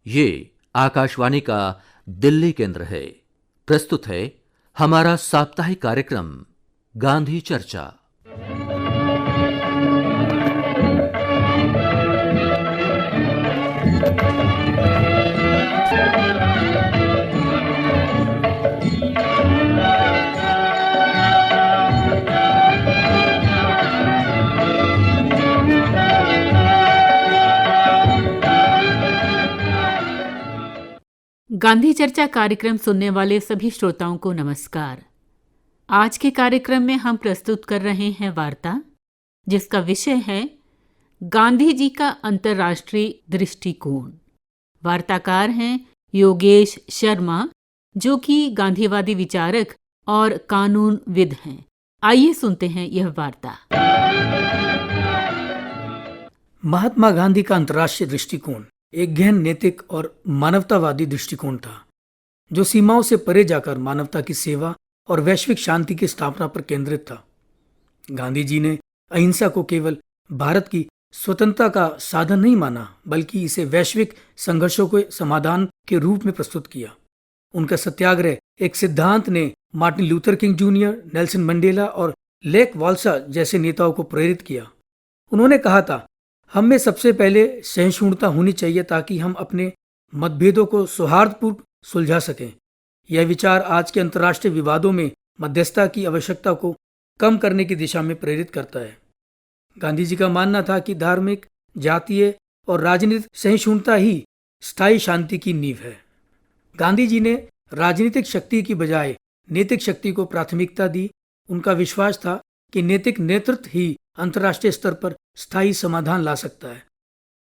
ये आकाशवाणी का दिल्ली केंद्र है। प्रस्तुत है हमारा साप्ताहिक कार्यक्रम गांधी चर्चा। गांधी चर्चा कार्यक्रम सुनने वाले सभी श्रोताओं को नमस्कार। आज के कार्यक्रम में हम प्रस्तुत कर रहे हैं वार्ता जिसका विषय है गांधी जी का अंतर्राष्ट्रीय दृष्टिकोण। वार्ताकार हैं योगेश शर्मा, जो कि गांधीवादी विचारक और कानूनविद हैं। आइए सुनते हैं यह वार्ता। महात्मा गांधी का अंतर्राष्ट्रीय दृष्टिकोण एक गहन नैतिक और मानवतावादी दृष्टिकोण था, जो सीमाओं से परे जाकर मानवता की सेवा और वैश्विक शांति की स्थापना पर केंद्रित था। गांधी जी ने अहिंसा को केवल भारत की स्वतंत्रता का साधन नहीं माना, बल्कि इसे वैश्विक संघर्षों के समाधान के रूप में प्रस्तुत किया। उनका सत्याग्रह एक सिद्धांत ने Martin Luther king junior, Nelson Mandela और लेक वाल्सा जैसे नेताओं को प्रेरित किया। उन्होंने कहा था, हम में सबसे पहले सहिष्णुता होनी चाहिए ताकि हम अपने मतभेदों को सौहार्दपूर्ण सुलझा सकें। यह विचार आज के अंतर्राष्ट्रीय विवादों में मध्यस्थता की आवश्यकता को कम करने की दिशा में प्रेरित करता है। गांधी जी का मानना था कि धार्मिक, जातीय और राजनीतिक सहिष्णुता ही स्थायी शांति की नींव है। गांधी जी ने राजनीतिक शक्ति की बजाय नैतिक शक्ति को प्राथमिकता दी। उनका विश्वास था कि नैतिक नेतृत्व ही अंतर्राष्ट्रीय स्तर पर स्थायी समाधान ला सकता है।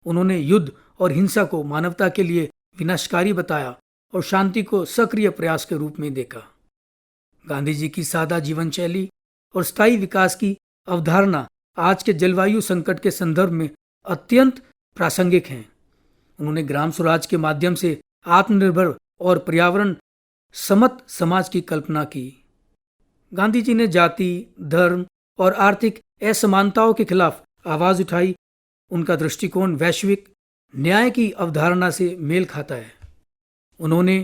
उन्होंने युद्ध और हिंसा को मानवता के लिए विनाशकारी बताया और शांति को सक्रिय प्रयास के रूप में देखा। गांधी जी की सादा जीवन शैली और स्थायी विकास की अवधारणा आज के जलवायु संकट के संदर्भ में अत्यंत प्रासंगिक हैं। उन्होंने ग्राम स्वराज के माध्यम से आत्मनिर्भर और पर्यावरण सम्मत समाज की कल्पना की। गांधी जी ने जाति, धर्म और आर्थिक असमानताओं के खिलाफ आवाज उठाई। उनका दृष्टिकोण वैश्विक न्याय की अवधारणा से मेल खाता है। उन्होंने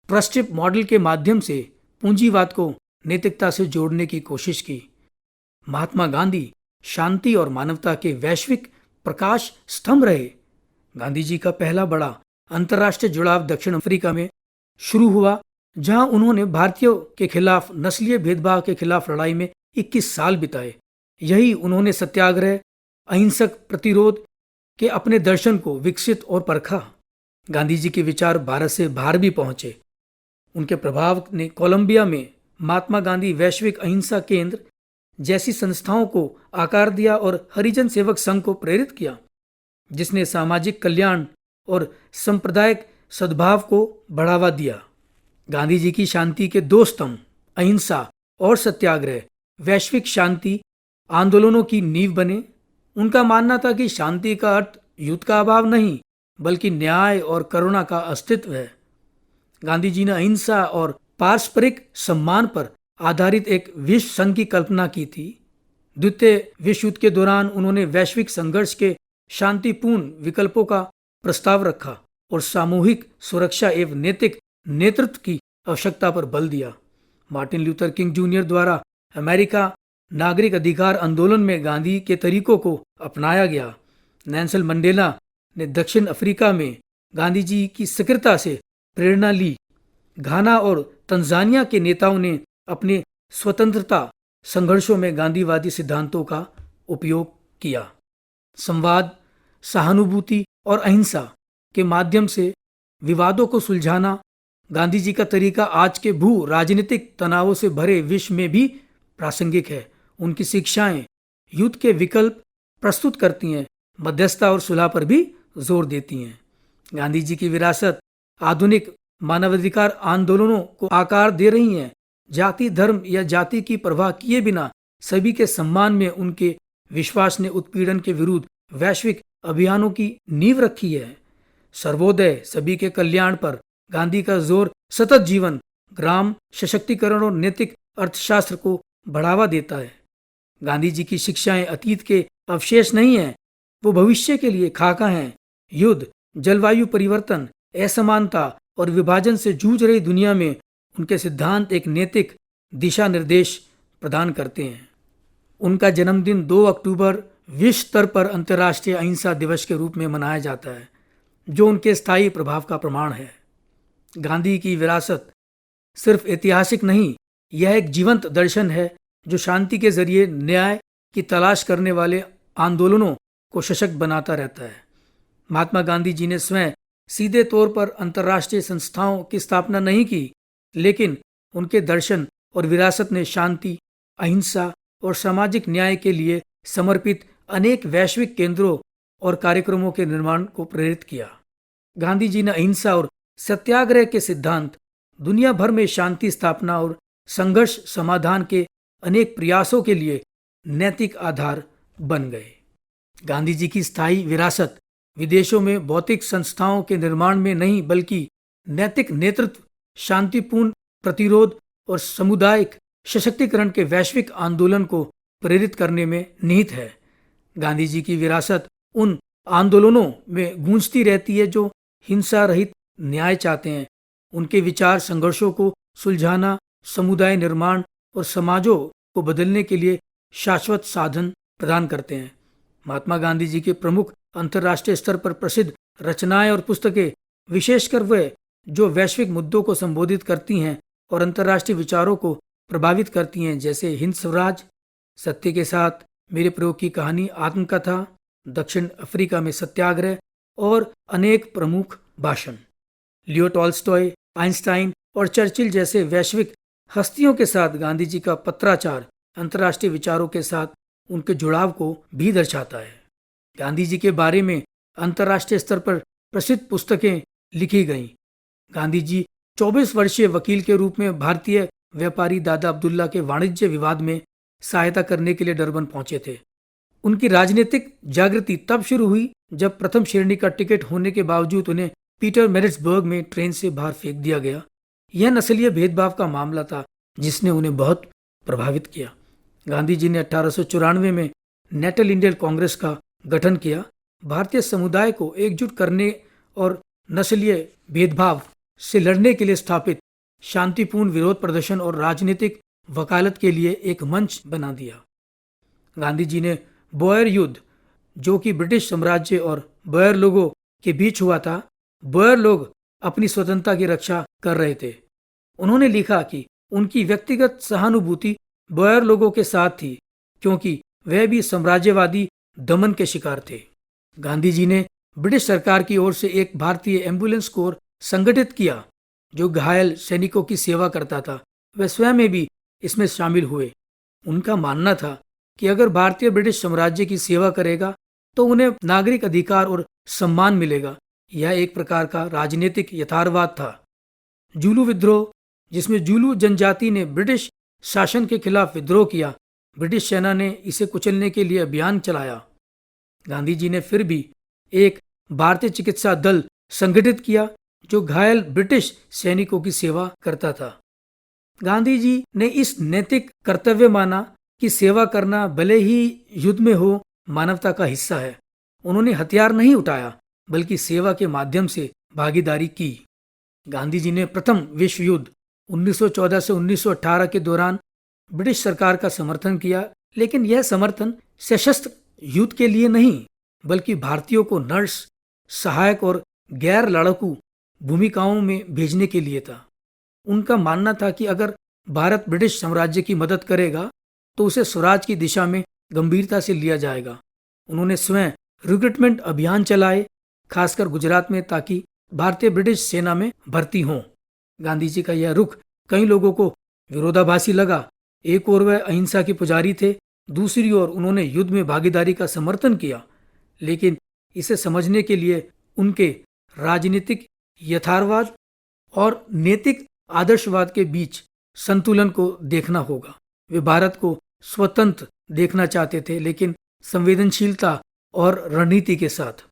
ट्रस्टिप मॉडल के माध्यम से पूंजीवाद को नैतिकता से जोड़ने की कोशिश की। महात्मा गांधी शांति और मानवता के वैश्विक प्रकाश स्तंभ रहे। गांधी जी का पहला बड़ा अंतर्राष्ट्रीय जुड़ाव दक्षिण अफ्रीका में शुरू हुआ, जहां उन्होंने भारतीयों के खिलाफ नस्लीय भेदभाव के खिलाफ लड़ाई में 21 साल बिताए। यही उन्होंने सत्याग्रह, अहिंसक प्रतिरोध के अपने दर्शन को विकसित और परखा। गांधी जी के विचार भारत से बाहर भी पहुंचे। उनके प्रभाव ने कोलंबिया में महात्मा गांधी वैश्विक अहिंसा केंद्र जैसी संस्थाओं को आकार दिया और हरिजन सेवक संघ को प्रेरित किया, जिसने सामाजिक कल्याण और सांप्रदायिक सद्भाव को बढ़ावा दिया। गांधी जी की शांति के दो स्तंभ, अहिंसा और सत्याग्रह, वैश्विक शांति आंदोलनों की नींव बने। उनका मानना था कि शांति का अर्थ युद्ध का अभाव नहीं, बल्कि न्याय और करुणा का अस्तित्व है। गांधी जी ने अहिंसा और पारस्परिक सम्मान पर आधारित एक विश्व संघ की कल्पना की थी। द्वितीय विश्व युद्ध के दौरान उन्होंने वैश्विक संघर्ष के शांतिपूर्ण विकल्पों का प्रस्ताव रखा और सामूहिक सुरक्षा एवं नैतिक नेतृत्व की आवश्यकता पर बल दिया। मार्टिन लूथर किंग जूनियर द्वारा अमेरिका नागरिक अधिकार आंदोलन में गांधी के तरीकों को अपनाया गया। नेल्सन मंडेला ने दक्षिण अफ्रीका में गांधी जी की सक्रियता से प्रेरणा ली। घाना और तंजानिया के नेताओं ने अपने स्वतंत्रता संघर्षों में गांधीवादी सिद्धांतों का उपयोग किया। संवाद, सहानुभूति और अहिंसा के माध्यम से विवादों को सुलझाना गांधी जी का तरीका आज के भू राजनीतिक तनावों से भरे विश्व में भी प्रासंगिक है। उनकी शिक्षाएं युद्ध के विकल्प प्रस्तुत करती हैं, मध्यस्थता और सुलह पर भी जोर देती हैं। गांधी जी की विरासत आधुनिक मानवाधिकार आंदोलनों को आकार दे रही हैं। जाति, धर्म या जाति की परवाह किए बिना सभी के सम्मान में उनके विश्वास ने उत्पीड़न के विरुद्ध वैश्विक अभियानों की नींव रखी है। सर्वोदय, सभी के कल्याण पर गांधी का जोर सतत जीवन, ग्राम सशक्तिकरण और नैतिक अर्थशास्त्र को बढ़ावा देता है। गांधी जी की शिक्षाएं अतीत के अवशेष नहीं हैं, वो भविष्य के लिए खाका हैं। युद्ध, जलवायु परिवर्तन, असमानता और विभाजन से जूझ रही दुनिया में उनके सिद्धांत एक नैतिक दिशा निर्देश प्रदान करते हैं। उनका जन्मदिन 2 अक्टूबर विश्व स्तर पर अंतर्राष्ट्रीय अहिंसा दिवस के रूप में मनाया जाता है, जो उनके स्थायी प्रभाव का प्रमाण है। गांधी की विरासत सिर्फ ऐतिहासिक नहीं, यह एक जीवंत दर्शन है जो शांति के जरिए न्याय की तलाश करने वाले आंदोलनों को सशक्त बनाता रहता है। महात्मा गांधी जी ने स्वयं सीधे तौर पर अंतर्राष्ट्रीय संस्थाओं की स्थापना नहीं की, लेकिन उनके दर्शन और विरासत ने शांति, अहिंसा और सामाजिक न्याय के लिए समर्पित अनेक वैश्विक केंद्रों और कार्यक्रमों के निर्माण को प्रेरित किया। गांधी जी ने अहिंसा और सत्याग्रह के सिद्धांत दुनिया भर में शांति स्थापना और संघर्ष समाधान के अनेक प्रयासों के लिए नैतिक आधार बन गए। गांधी जी की स्थायी विरासत विदेशों में भौतिक संस्थाओं के निर्माण में नहीं, बल्कि नैतिक नेतृत्व, शांतिपूर्ण प्रतिरोध और सामुदायिक सशक्तिकरण के वैश्विक आंदोलन को प्रेरित करने में निहित है। गांधी जी की विरासत उन आंदोलनों में गूंजती रहती है जो हिंसा रहित न्याय चाहते हैं। उनके विचार संघर्षों को सुलझाना, समुदाय निर्माण और समाजों को बदलने के लिए शाश्वत साधन प्रदान करते हैं। महात्मा गांधी जी के प्रमुख अंतर्राष्ट्रीय स्तर पर प्रसिद्ध रचनाएं और पुस्तकें, विशेषकर वे जो वैश्विक मुद्दों को संबोधित करती हैं और अंतर्राष्ट्रीय विचारों को प्रभावित करती हैं, जैसे हिंद स्वराज, सत्य के साथ मेरे प्रयोग की कहानी, आत्मकथा, दक्षिण अफ्रीका में सत्याग्रह और अनेक प्रमुख भाषण। लियो टॉल्स्टॉय, आइंस्टाइन और चर्चिल जैसे वैश्विक हस्तियों के साथ गांधी जी का पत्राचार अंतर्राष्ट्रीय विचारों के साथ उनके जुड़ाव को भी दर्शाता है। गांधी जी के बारे में अंतर्राष्ट्रीय स्तर पर प्रसिद्ध पुस्तकें लिखी गईं। गांधी जी 24 वर्षीय वकील के रूप में भारतीय व्यापारी दादा अब्दुल्ला के वाणिज्य विवाद में सहायता करने के लिए डरबन पहुंचे थे। उनकी राजनीतिक जागृति तब शुरू हुई जब प्रथम श्रेणी का टिकट होने के बावजूद उन्हें पीटर मैरिट्सबर्ग में ट्रेन से बाहर फेंक दिया गया। यह नस्लीय भेदभाव का मामला था जिसने उन्हें बहुत प्रभावित किया। गांधी जी ने 1894 में नेशनल इंडियन कांग्रेस का गठन किया। भारतीय समुदाय को एकजुट करने और नस्लीय भेदभाव से लड़ने के लिए स्थापित शांतिपूर्ण विरोध प्रदर्शन और राजनीतिक वकालत के लिए एक मंच बना दिया। गांधी जी ने बोयर युद्ध, जो कि ब्रिटिश साम्राज्य और बोयर लोगों के बीच हुआ था, बोयर लोग अपनी स्वतंत्रता की रक्षा कर रहे थे। उन्होंने लिखा कि उनकी व्यक्तिगत सहानुभूति बोयर लोगों के साथ थी, क्योंकि वह भी साम्राज्यवादी दमन के शिकार थे। गांधी जी ने ब्रिटिश सरकार की ओर से एक भारतीय एम्बुलेंस कोर संगठित किया जो घायल सैनिकों की सेवा करता था। वे स्वयं भी इसमें शामिल हुए। उनका मानना था कि अगर भारतीय ब्रिटिश साम्राज्य की सेवा करेगा तो उन्हें नागरिक अधिकार और सम्मान मिलेगा। यह एक प्रकार का राजनीतिक यथार्थवाद था। जुलू विद्रोह, जिसमें जुलू जनजाति ने ब्रिटिश शासन के खिलाफ विद्रोह किया, ब्रिटिश सेना ने इसे कुचलने के लिए अभियान चलाया। गांधी जी ने फिर भी एक भारतीय चिकित्सा दल संगठित किया जो घायल ब्रिटिश सैनिकों की सेवा करता था। गांधी जी ने इस नैतिक कर्तव्य माना कि सेवा करना भले ही युद्ध में हो, मानवता का हिस्सा है। उन्होंने हथियार नहीं उठाया, बल्कि सेवा के माध्यम से भागीदारी की। गांधी जी ने प्रथम विश्व युद्ध 1914 से 1918 के दौरान ब्रिटिश सरकार का समर्थन किया, लेकिन यह समर्थन सशस्त्र युद्ध के लिए नहीं, बल्कि भारतीयों को नर्स, सहायक और गैर लड़ाकू भूमिकाओं में भेजने के लिए था। उनका मानना था कि अगर भारत ब्रिटिश साम्राज्य की मदद करेगा तो उसे स्वराज की दिशा में गंभीरता से लिया जाएगा। उन्होंने स्वयं रिक्रूटमेंट अभियान चलाए, खासकर गुजरात में, ताकि भारतीय ब्रिटिश सेना में भर्ती हों। गांधी जी का यह रुख कई लोगों को विरोधाभासी लगा। एक ओर वह अहिंसा के पुजारी थे, दूसरी ओर उन्होंने युद्ध में भागीदारी का समर्थन किया। लेकिन इसे समझने के लिए उनके राजनीतिक यथार्थवाद और नैतिक आदर्शवाद के बीच संतुलन को देखना होगा। वे भारत को स्वतंत्र देखना चाहते थे, लेकिन संवेदनशीलता और रणनीति के साथ।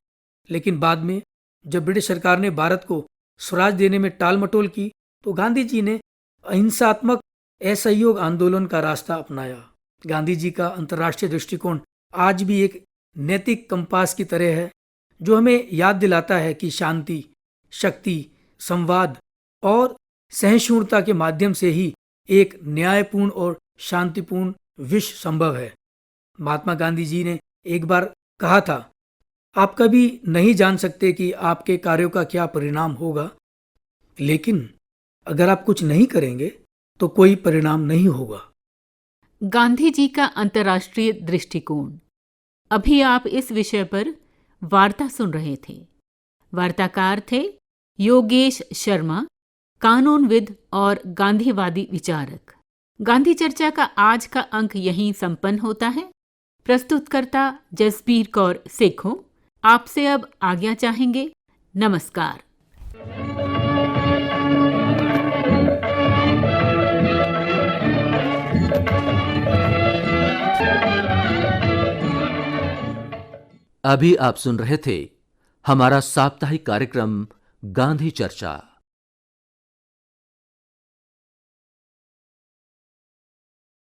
लेकिन बाद में जब ब्रिटिश सरकार ने भारत को स्वराज देने में टाल मटोल की, तो गांधी जी ने अहिंसात्मक असहयोग आंदोलन का रास्ता अपनाया। गांधी जी का अंतर्राष्ट्रीय दृष्टिकोण आज भी एक नैतिक कंपास की तरह है, जो हमें याद दिलाता है कि शांति, शक्ति, संवाद और सहिष्णुता के माध्यम से ही एक न्यायपूर्ण और शांतिपूर्ण विश्व संभव है। महात्मा गांधी जी ने एक बार कहा था, आप कभी नहीं जान सकते कि आपके कार्यों का क्या परिणाम होगा, लेकिन अगर आप कुछ नहीं करेंगे तो कोई परिणाम नहीं होगा। गांधी जी का अंतर्राष्ट्रीय दृष्टिकोण। अभी आप इस विषय पर वार्ता सुन रहे थे। वार्ताकार थे योगेश शर्मा, कानूनविद और गांधीवादी विचारक। गांधी चर्चा का आज का अंक यहीं संपन्न होता है। प्रस्तुतकर्ता जसबीर कौर सेखों आपसे अब आज्ञा चाहेंगे। नमस्कार। अभी आप सुन रहे थे हमारा साप्ताहिक कार्यक्रम गांधी चर्चा।